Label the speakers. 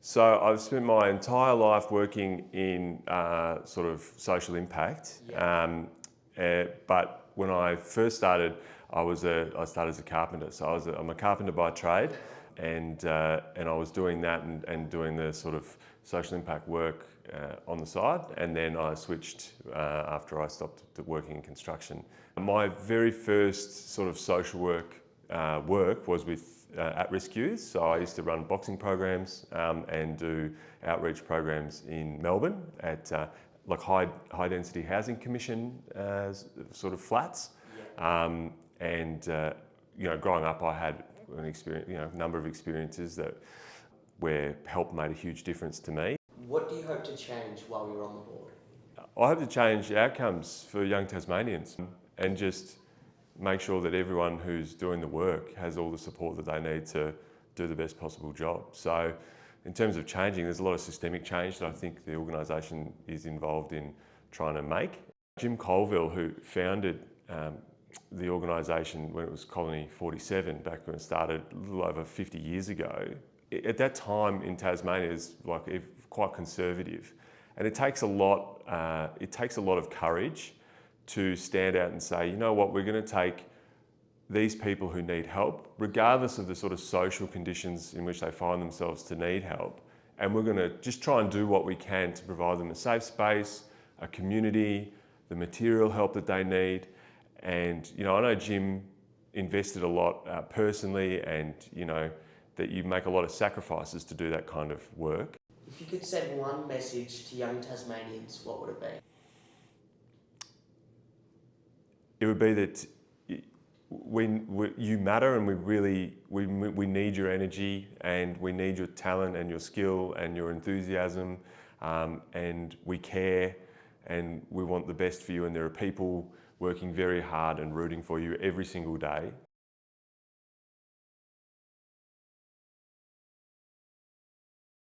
Speaker 1: So I've spent my entire life working in sort of social impact. But when I first started, I started as a carpenter. So I'm a carpenter by trade, and I was doing that and doing the sort of social impact work on the side. And then I switched after I stopped working in construction. My very first sort of social work was with at-risk youth. So I used to run boxing programs and do outreach programs in Melbourne at like high density housing commission sort of flats. Growing up, I had an experience, a number of experiences where help made a huge difference to me.
Speaker 2: What do you hope to change while you're on the board?
Speaker 1: I hope to change outcomes for young Tasmanians and just make sure that everyone who's doing the work has all the support that they need to do the best possible job. So in terms of changing, there's a lot of systemic change that I think the organisation is involved in trying to make. Jim Colville, who founded the organisation when it was Colony 47, back when it started a little over 50 years ago, at that time in Tasmania is quite conservative. And it takes a lot of courage to stand out and say, you know what, we're going to take these people who need help, regardless of the sort of social conditions in which they find themselves to need help, and we're going to just try and do what we can to provide them a safe space, a community, the material help that they need. And I know Jim invested a lot personally, and that you make a lot of sacrifices to do that kind of work.
Speaker 2: If you could send one message to young Tasmanians, what would it be?
Speaker 1: It would be that you matter, and we need your energy, and we need your talent and your skill and your enthusiasm, and we care, and we want the best for you, and there are people working very hard and rooting for you every single day.